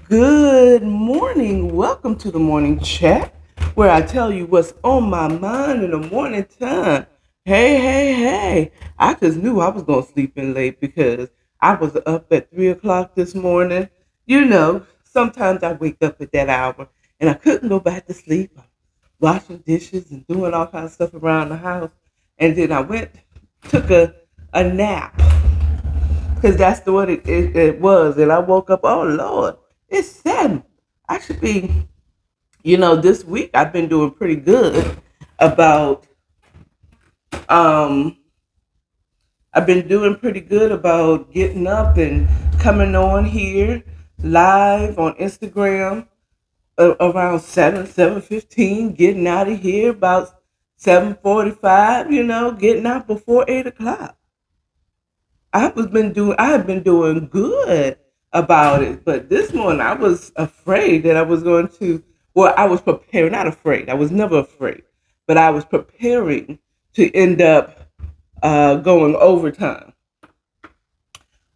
Good morning. Welcome to the morning chat where I tell you what's on my mind in the morning time. Hey, hey, hey. I just knew I was going to sleep in late because I was up at 3 o'clock this morning. Sometimes I wake up at that hour and I couldn't go back to sleep. Washing dishes and doing all kinds of stuff around the house. And then I took a nap because that's the what it was. And I woke up, oh Lord, it's 7. I should be, this week I've been doing pretty good about, um, I've been doing pretty good about getting up and coming on here live on Instagram around 7:15, getting out of here about 7:45, getting out before 8 o'clock. I have been doing good about it, but this morning I was afraid that I was going to. Well, I was preparing, not afraid. I was never afraid, but I was preparing to end up going overtime.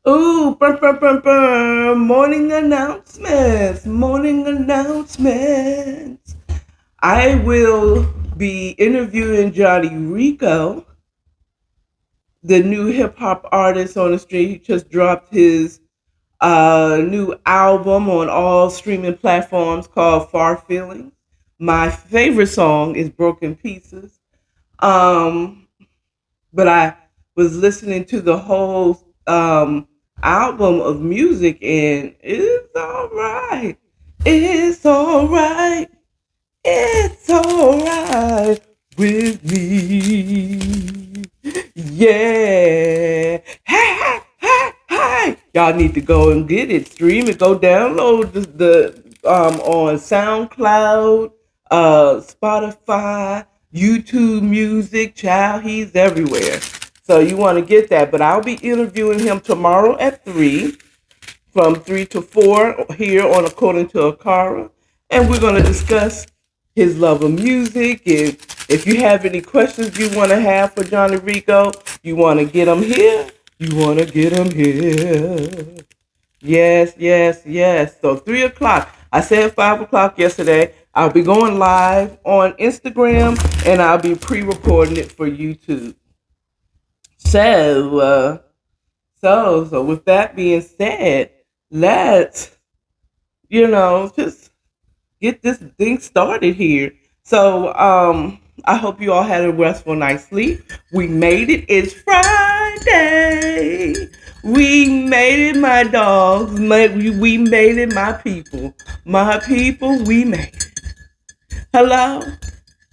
Ooh, brum, brum, brum, brum. Morning announcements. Morning announcements. I will be interviewing Johnny Rico, the new hip hop artist on the street. He just dropped his new album on all streaming platforms called Far Feelings. My favorite song is Broken Pieces. Um, but I was listening to the whole album of music and it's all right. It's all right. It's all right with me. Yeah. Hey, hey, hey, hey. Y'all need to go and get it. Stream it. Go download the on SoundCloud, Spotify, YouTube Music. Child, he's everywhere. So you want to get that. But I'll be interviewing him tomorrow at 3, from 3 to 4 here on According to AKARA. And we're going to discuss his love of music. And if you have any questions you want to have for Johnny Rico, you want to get him here, you want to get him here. Yes, yes, yes. So 3 o'clock. I said 5 o'clock yesterday. I'll be going live on Instagram and I'll be pre-recording it for YouTube. So, so with that being said, let's, just get this thing started here. So, I hope you all had a restful night's sleep. We made it. It's Friday. We made it, my dogs. We made it, my people. My people, we made it. Hello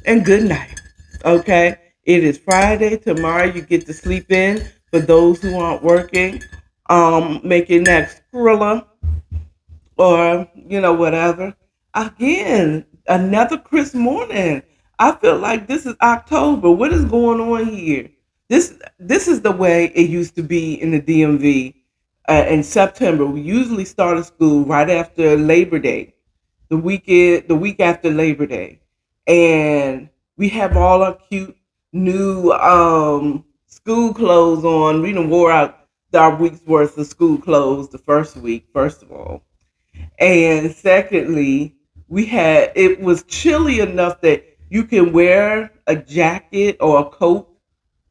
and good night. Okay? It is Friday. Tomorrow you get to sleep in for those who aren't working. Making that Skrilla or whatever. Again, another crisp morning. I feel like this is October. What is going on here? This is the way it used to be in the DMV in September. We usually started school right after Labor Day, the week after Labor Day, and we have all our cute new school clothes on. We done wore out our week's worth of school clothes the first week, first of all. And secondly, it was chilly enough that you can wear a jacket or a coat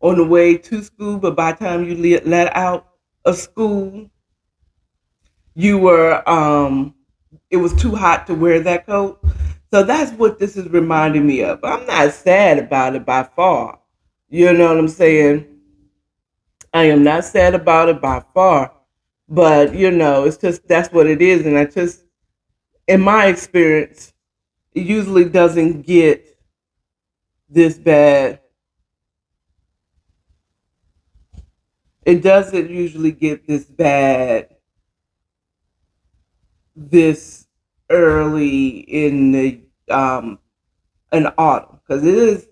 on the way to school, but by the time you let out of school, you were it was too hot to wear that coat. So that's what this is reminding me of. I'm not sad about it by far. You know what I'm saying? I am not sad about it by far. But it's just that's what it is. And I just in my experience, it usually doesn't get this bad. It doesn't usually get this bad this early in the in autumn, because it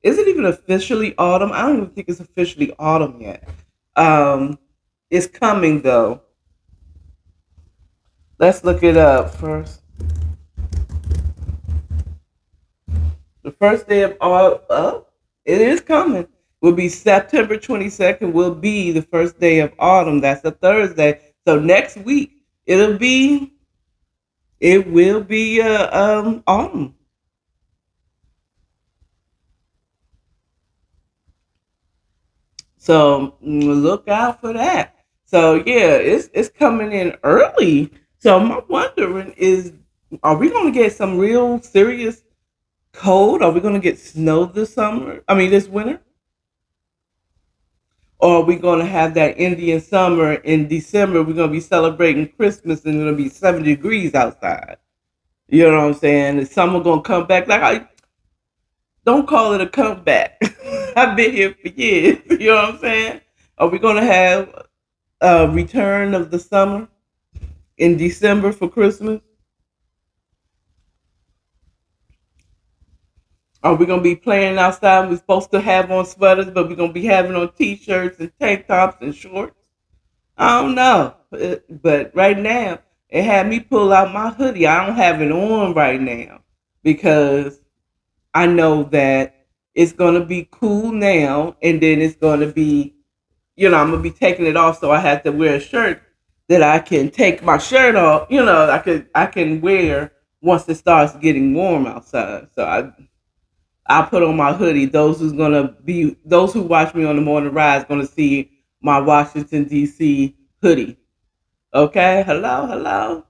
even officially autumn. I don't even think it's officially autumn yet. It's coming though. Let's look it up first. The first day of all, it is coming. Will be September 22nd. Will be the first day of autumn. That's a Thursday. So next week it'll be it will be autumn. So look out for that. So yeah, it's coming in early. So I'm wondering is are we gonna get some real serious cold? Are we gonna get snow this summer? I mean this winter? Or are we gonna have that Indian summer in December? We're gonna be celebrating Christmas and it'll be 70 degrees outside. You know what I'm saying? The summer gonna come back. Like I don't call it a comeback. I've been here for years. You know what I'm saying? Are we gonna have a return of the summer in December for Christmas? Are we gonna be playing outside? We're supposed to have on sweaters, but we're gonna be having on t-shirts and tank tops and shorts. I don't know, but right now it had me pull out my hoodie. I don't have it on right now because I know that it's gonna be cool now, and then it's gonna be, I'm gonna be taking it off, so I have to wear a shirt that I can take my shirt off. I can wear once it starts getting warm outside. So I put on my hoodie. Those who watch me on the morning rise gonna see my Washington D.C. hoodie. Okay, hello, hello.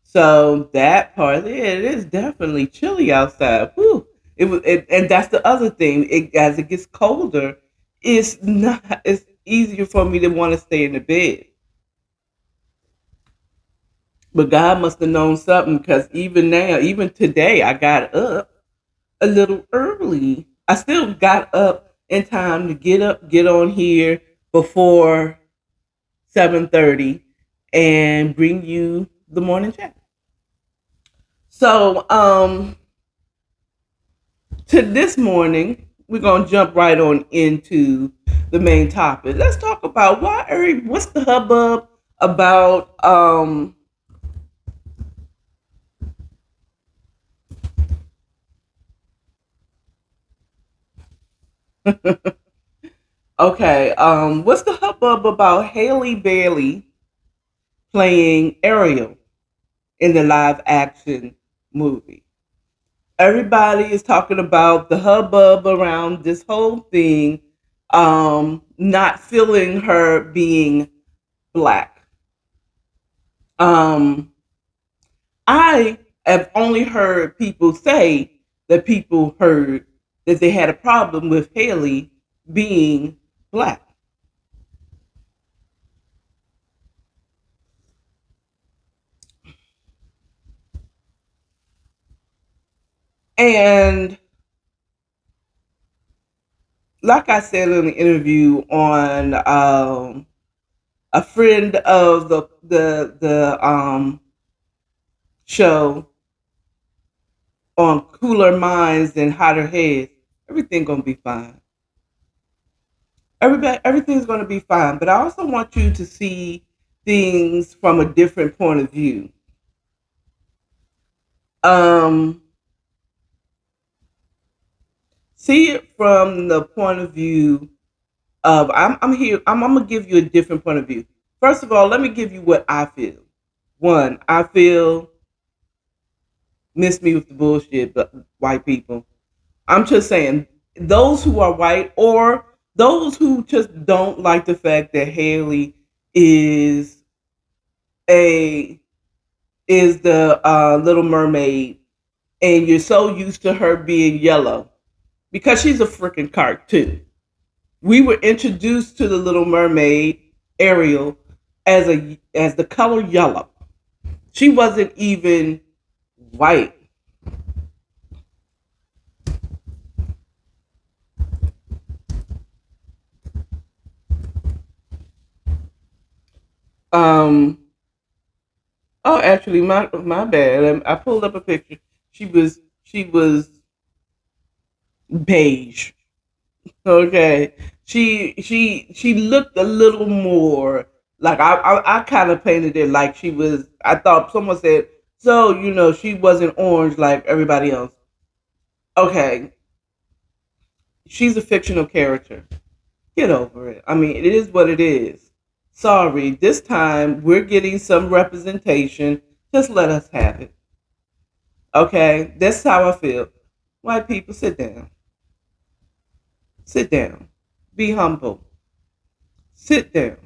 So that part, yeah, it is definitely chilly outside. Whew. And that's the other thing. As it gets colder, it's not. It's easier for me to want to stay in the bed. But God must have known something because even now, even today, I got up a little early. I still got up in time to get on here before 7:30, and bring you the morning chat. So, to this morning, we're gonna jump right on into the main topic. Let's talk about what's the hubbub about okay, what's the hubbub about Haley Bailey playing Ariel in the live action movie? Everybody is talking about the hubbub around this whole thing, not feeling her being black. Um, I have only heard people say that people heard that they had a problem with Haley being black. And like I said in the interview on a friend of the show on Cooler Minds and Hotter Heads, everything gonna be fine. Everything's gonna be fine. But I also want you to see things from a different point of view. Um, See it from the point of view of I'm here. I'm gonna give you a different point of view. First of all, let me give you what I feel. One, I feel miss me with the bullshit, but white people. I'm just saying those who are white or those who just don't like the fact that Haley is a is the Little Mermaid, and you're so used to her being yellow because she's a freaking cartoon. We were introduced to the Little Mermaid, Ariel, as the color yellow. She wasn't even white. Um. Oh, actually, my bad. I pulled up a picture. She was beige. Okay. She looked a little more like I kind of painted it like she was. I thought someone said so. She wasn't orange like everybody else. Okay, she's a fictional character. Get over it. I mean, it is what it is. Sorry, this time we're getting some representation. Just let us have it. Okay, that's how I feel. White people, sit down. Sit down. Be humble. Sit down.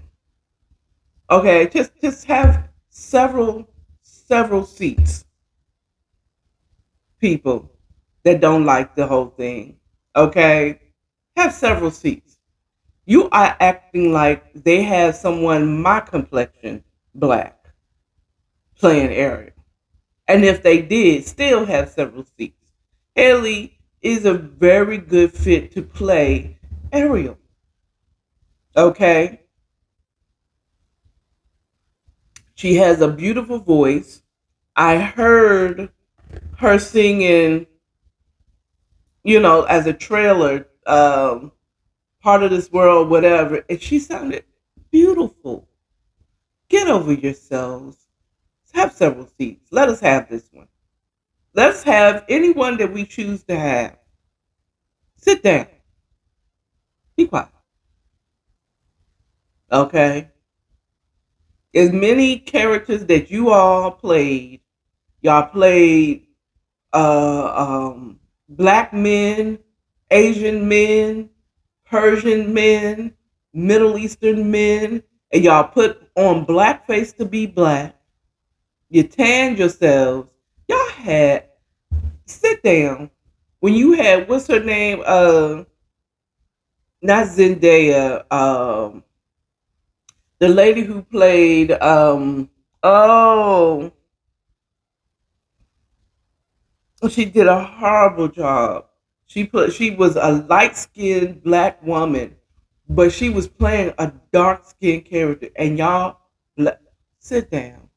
Okay, just have several seats, people that don't like the whole thing. Okay? Have several seats. You are acting like they have someone my complexion black playing Ariel. And if they did, still have several seats. Haley is a very good fit to play Ariel. Okay? She has a beautiful voice. I heard her singing, as a trailer, part of this world, whatever, and she sounded beautiful. Get over yourselves. Have several seats. Let us have this one. Let's have anyone that we choose to have. Sit down. Be quiet. Okay? As many characters that you all played, y'all played black men, Asian men, Persian men, Middle Eastern men, and y'all put on blackface to be black. You tanned yourselves. Y'all had sit down. When you had what's her name? Not Zendaya. The lady who played oh, she did a horrible job. She was a light skinned black woman, but she was playing a dark skinned character. And y'all sit down.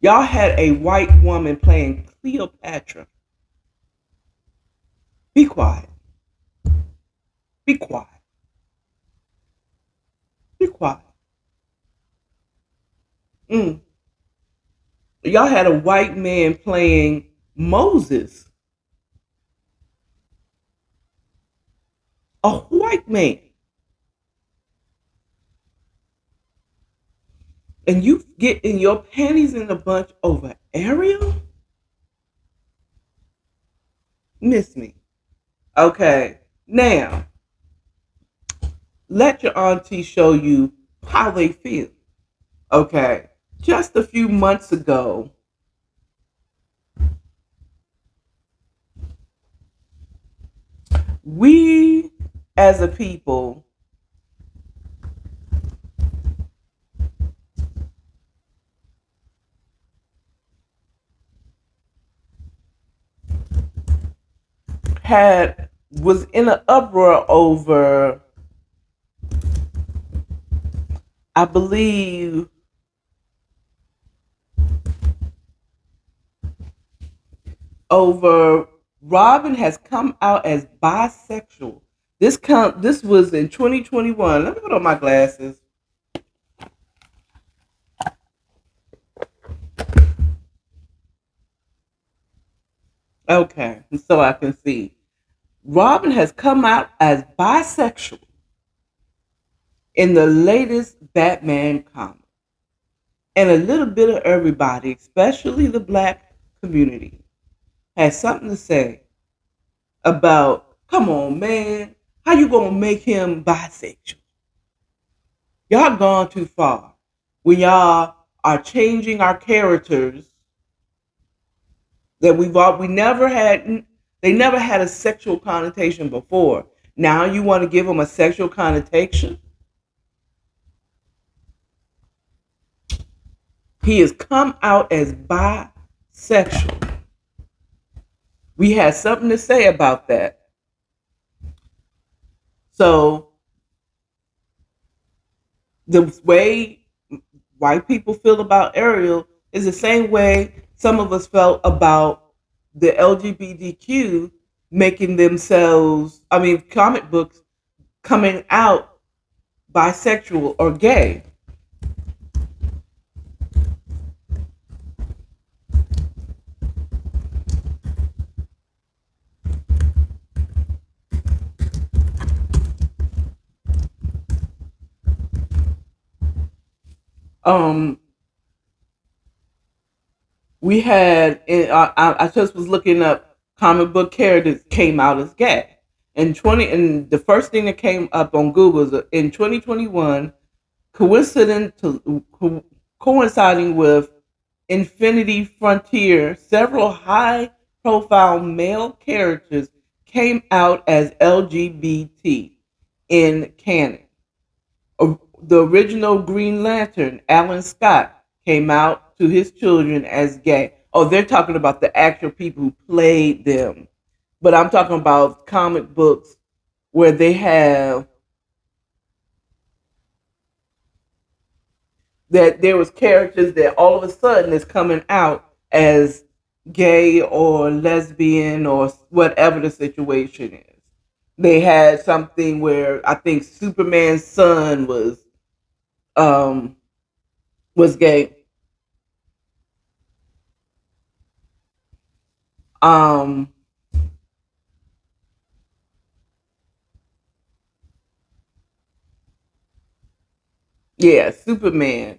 Y'all had a white woman playing Cleopatra. Be quiet. Be quiet. Be quiet. Mm. Y'all had a white man playing Moses. A white man. And you get in your panties in a bunch over Ariel? Miss me. Okay. Now, let your auntie show you how they feel. Okay. Just a few months ago, we as a people had was in an uproar over, I believe, over Robin has come out as bisexual. This was in 2021. Let me put on my glasses. Okay, so I can see. Robin has come out as bisexual in the latest Batman comic. And a little bit of everybody, especially the black community, has something to say about, come on, man, how you gonna make him bisexual? Y'all gone too far. When y'all are changing our characters that we never had, they never had a sexual connotation before. Now you want to give them a sexual connotation? He has come out as bisexual. We had something to say about that. So the way white people feel about Ariel is the same way some of us felt about the LGBTQ making themselves, I mean, comic books coming out bisexual or gay. Um, We had, I just was looking up comic book characters came out as gay. And the first thing that came up on Google is in 2021, coinciding with Infinity Frontier, several high profile male characters came out as LGBT in canon. The original Green Lantern, Alan Scott, came out to his children as gay. Oh, they're talking about the actual people who played them. But I'm talking about comic books where they have that there was characters that all of a sudden is coming out as gay or lesbian or whatever the situation is. They had something where I think Superman's son um was gay. Um yeah, Superman.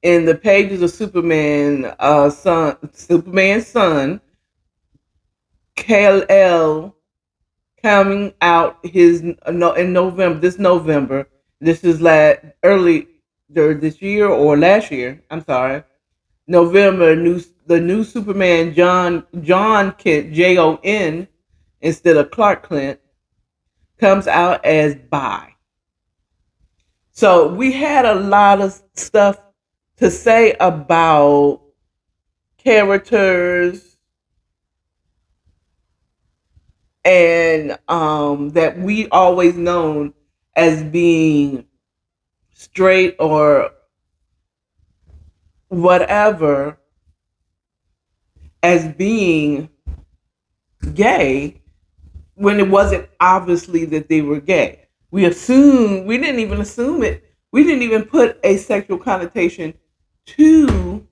In the pages of Superman's son, Kal-El coming out his no in November. This November, this is early this year or last year. I'm sorry, November. The new Superman, John Kent, Jon, instead of Clark Kent, comes out as bi. So we had a lot of stuff to say about characters and that we always known as being straight or whatever, as being gay when it wasn't obviously that they were gay. We didn't even assume it. We didn't even put a sexual connotation to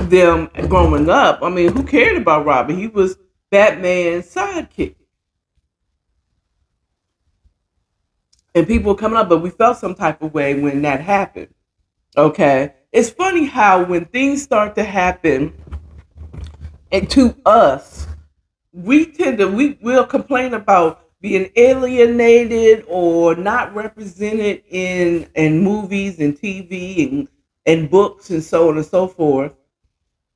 them growing up. I mean, who cared about Robin? He was Batman's sidekick. And people were coming up, but we felt some type of way when that happened. Okay. It's funny how when things start to happen and to us, we will complain about being alienated or not represented in movies and TV and books and so on and so forth.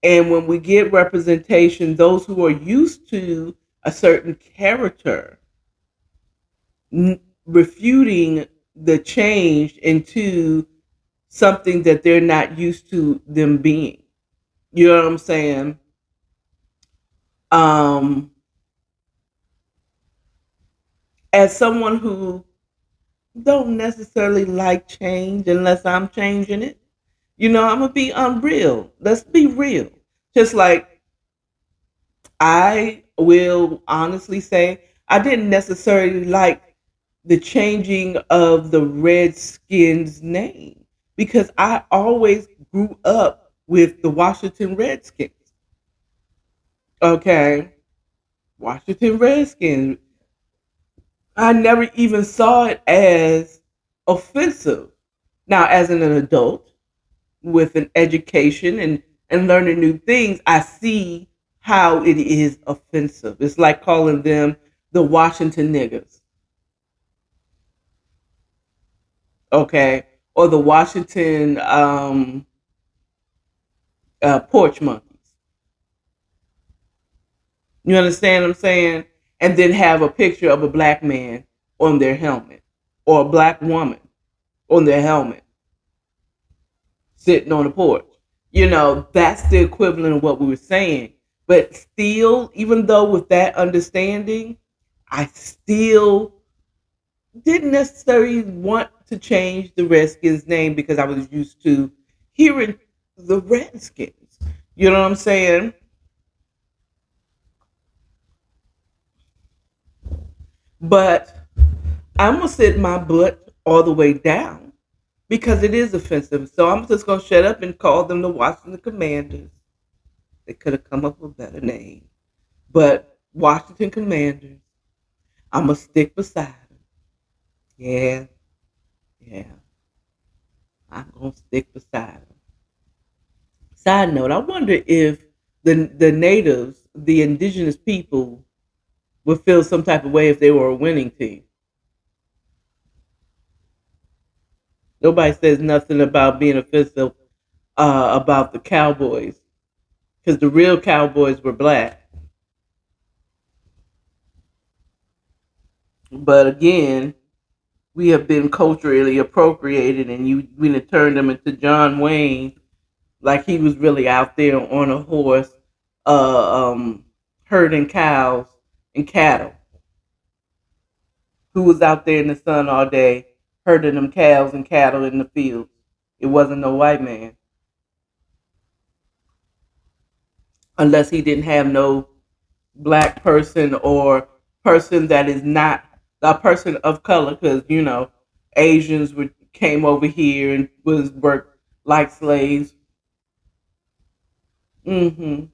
And when we get representation, those who are used to a certain character refuting the change into something that they're not used to them being. You know what I'm saying? Um, as someone who don't necessarily like change unless I'm changing it, I'm gonna be unreal. Let's be real. Just like I will honestly say, I didn't necessarily like the changing of the Redskins name because I always grew up with the Washington Redskins. Okay, Washington Redskins. I never even saw it as offensive. Now, as an adult with an education and learning new things, I see how it is offensive. It's like calling them the Washington niggers, okay, or the Washington porch monkeys. You understand what I'm saying? And then have a picture of a black man on their helmet or a black woman on their helmet sitting on the porch. That's the equivalent of what we were saying. But still, even though with that understanding, I still didn't necessarily want to change the Redskins name because I was used to hearing the Redskins. You know what I'm saying? But I'm gonna sit my butt all the way down because it is offensive. So I'm just gonna shut up and call them the Washington Commanders. They could have come up with a better name. But Washington Commanders, I'm gonna stick beside them. Yeah, yeah, I'm gonna stick beside them. Side note, I wonder if the natives, the indigenous people, would feel some type of way if they were a winning team. Nobody says nothing about being offensive about the Cowboys because the real Cowboys were black. But again, we have been culturally appropriated, and you we done turned them into John Wayne, like he was really out there on a horse, herding cows and cattle. Who was out there in the sun all day herding them cows and cattle in the fields? It wasn't no white man, unless he didn't have no black person or person that is not a person of color, because Asians would came over here and was worked like slaves. hmm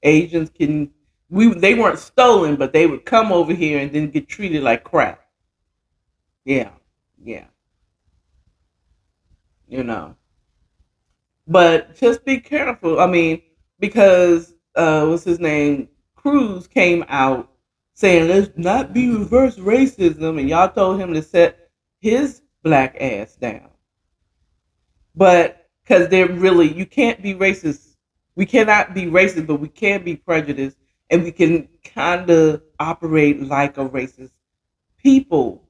Asians can we they weren't stolen, but they would come over here and then get treated like crap. Yeah, yeah, you know. But just be careful. I mean, because what's his name? Cruz came out saying let's not be reverse racism, and y'all told him to set his black ass down. But because they're really, you can't be racist. We cannot be racist, but we can be prejudiced, and we can kind of operate like a racist people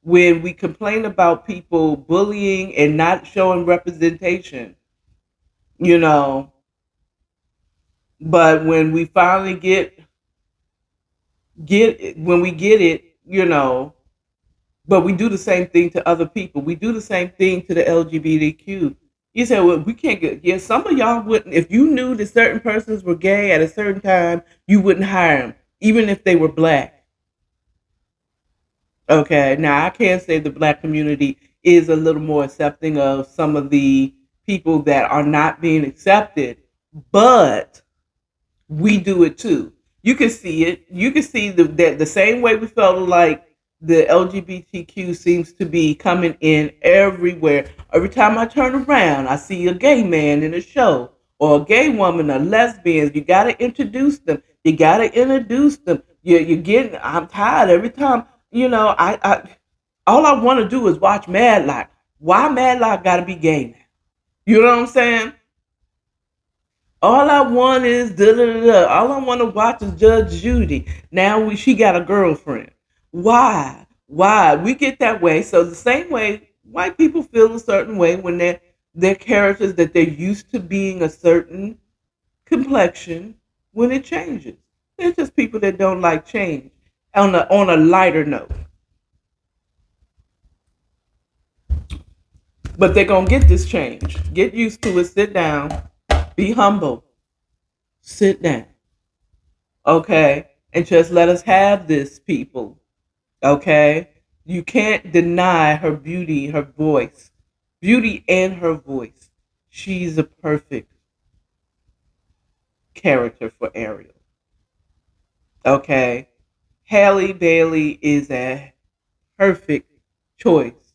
when we complain about people bullying and not showing representation. You know, but when we finally get it, when we get it, but we do the same thing to other people. We do the same thing to the LGBTQ. You say, well, we can't get. Yeah, some of y'all wouldn't. If you knew that certain persons were gay at a certain time, you wouldn't hire them, even if they were black. Okay, now I can say the black community is a little more accepting of some of the people that are not being accepted, but we do it too. You can see it. You can see the same way we felt like the LGBTQ seems to be coming in everywhere. Every time I turn around, I see a gay man in a show or a gay woman or lesbians. You got to introduce them. You got to introduce them. You're getting. I'm tired every time. I all I want to do is watch Madlock. Why Madlock got to be gay now? You know what I'm saying? All I want is da da da. Da. All I want to watch is Judge Judy. Now she got a girlfriend. Why? Why? We get that way. So the same way white people feel a certain way when their characters that they're used to being a certain complexion when it changes. They're just people that don't like change. On a lighter note, but they're gonna get this change. Get used to it. Sit down. Be humble. Sit down. Okay, and just let us have this, people. Okay, you can't deny her beauty, her voice, beauty and her voice. She's a perfect character for Ariel. Okay, Halle Bailey is a perfect choice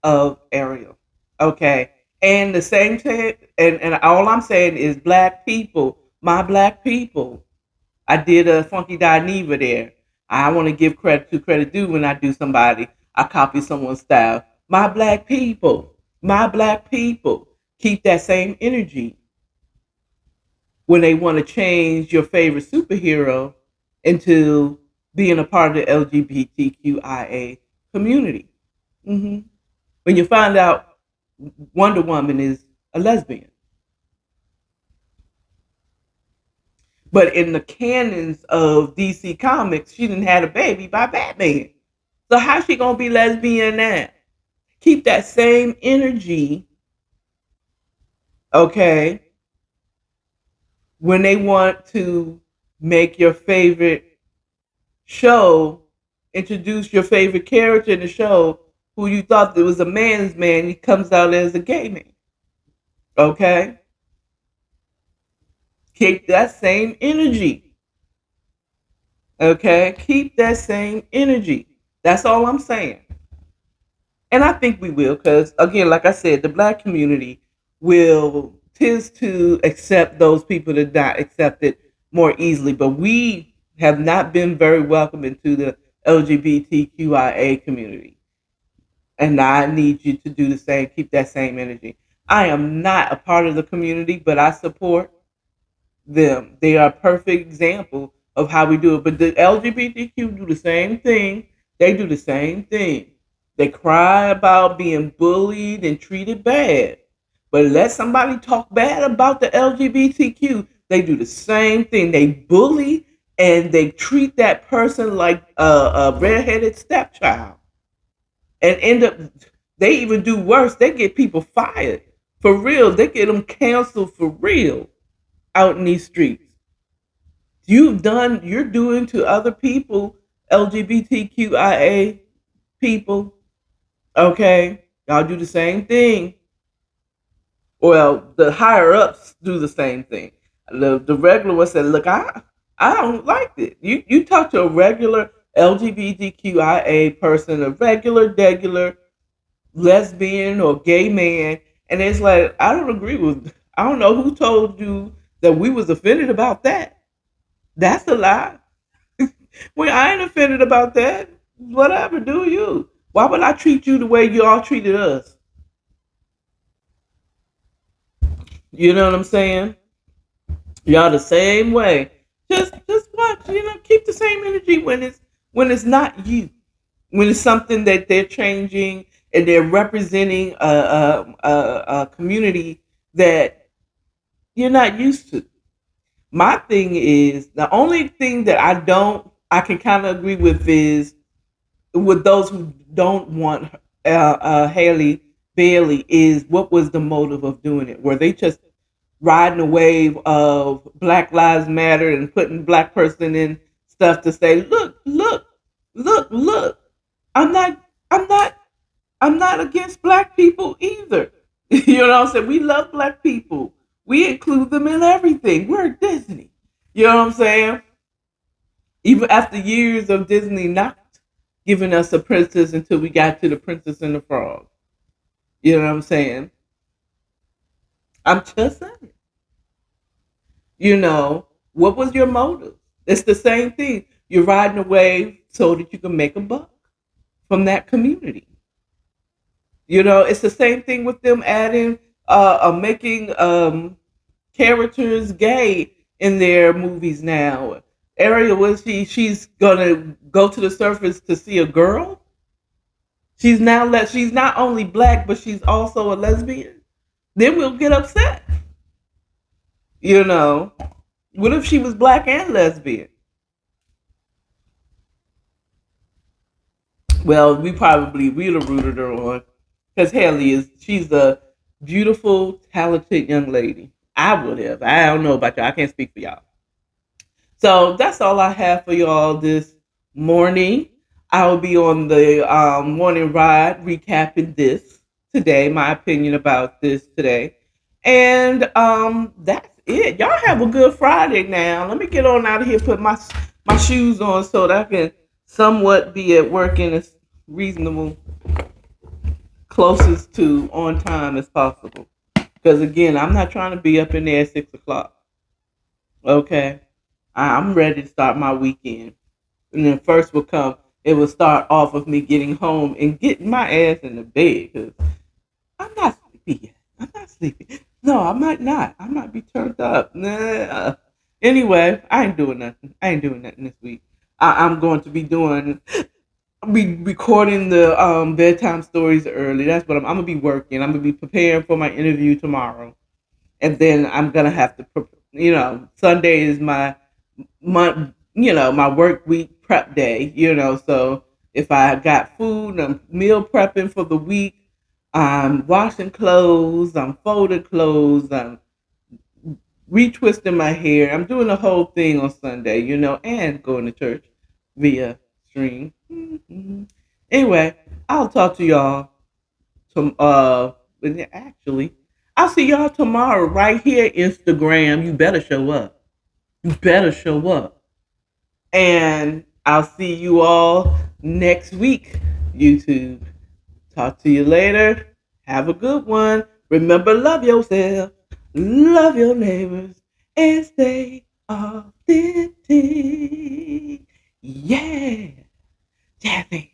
of Ariel. Okay, and the same thing, and all I'm saying is black people, my black people. I did a Funky Dineva there. I want to give credit due when I do somebody. I copy someone's style. My black people, keep that same energy when they want to change your favorite superhero into being a part of the LGBTQIA community. hmm When you find out Wonder Woman is a lesbian, but in the canons of DC Comics, she didn't have a baby by Batman. So how's she gonna be lesbian now? Keep that same energy, okay? When they want to make your favorite show, introduce your favorite character in the show, who you thought that was a man's man, he comes out as a gay man. Okay? Keep that same energy. Okay? Keep that same energy. That's all I'm saying. And I think we will, because again, like I said, the black community will tends to accept those people that not accept it more easily. But we have not been very welcoming to the LGBTQIA community. And I need you to do the same, keep that same energy. I am not a part of the community, but I support them. They are a perfect example of how we do it. But the LGBTQ do the same thing. They do the same thing. They cry about being bullied and treated bad. But let somebody talk bad about the LGBTQ, they do the same thing. They bully and they treat that person like a redheaded stepchild and end up, they even do worse. They get people fired for real. They get them canceled for real out in these streets. You're doing to other people, LGBTQIA people, okay? Y'all do the same thing. Well, the higher ups do the same thing. The regular one said, "Look, I don't like it. You talk to a regular LGBTQIA person, a regular lesbian or gay man, and it's like I don't agree with. I don't know who told you that we was offended about that. That's a lie. Well, I ain't offended about that. Whatever, do you? Why would I treat you the way you all treated us? You know what I'm saying? Y'all the same way. Just watch. Keep the same energy when it's not you. When it's something that they're changing and they're representing a community that you're not used to. My thing is the only thing that I can kind of agree with is with those who don't want Haley Bailey is what was the motive of doing it? Were they just riding a wave of Black Lives Matter and putting black person in stuff to say, look, I'm not, I'm not, I'm not against black people either. You know what I'm saying? We love black people. We include them in everything. We're Disney. You know what I'm saying? Even after years of Disney not giving us a princess until we got to the Princess and the Frog. You know what I'm saying? I'm just saying. What was your motive? It's the same thing. You're riding a wave so that you can make a buck from that community. It's the same thing with them adding, making characters gay in their movies now. Ariel, was she's gonna go to the surface to see a girl. She's not only black, but she's also a lesbian. Then we'll get upset. You know, what if she was black and lesbian? Well, we'd have rooted her on because she's a beautiful, talented young lady. I would have. I don't know about y'all. I can't speak for y'all. So that's all I have for y'all this morning. I will be on the morning ride recapping this today, my opinion about this today. And that's it. Y'all have a good Friday now. Let me get on out of here, put my shoes on so that I can somewhat be at work in a reasonable, closest to on time as possible. Because again, I'm not trying to be up in there at 6 o'clock. Okay. I'm ready to start my weekend. And then first will come, it will start off of me getting home and getting my ass in the bed. Because I'm not sleepy yet. I'm not sleepy. No, I might not. I might be turned up. Nah. Anyway, I ain't doing nothing. I ain't doing nothing this week. I'm going to be recording the bedtime stories early. That's what I'm gonna be working. I'm gonna be preparing for my interview tomorrow, and then I'm gonna have to, Sunday is my work week prep day. So if I got food, I'm meal prepping for the week. I'm washing clothes. I'm folding clothes. I'm retwisting my hair. I'm doing the whole thing on Sunday, and going to church via stream. Mm-hmm. Anyway, I'll talk to y'all. Actually, I'll see y'all tomorrow right here. Instagram, you better show up. You better show up. And I'll see you all next week. YouTube. Talk to you later. Have a good one. Remember, love yourself. Love your neighbors and stay authentic. Yeah. Jazzy.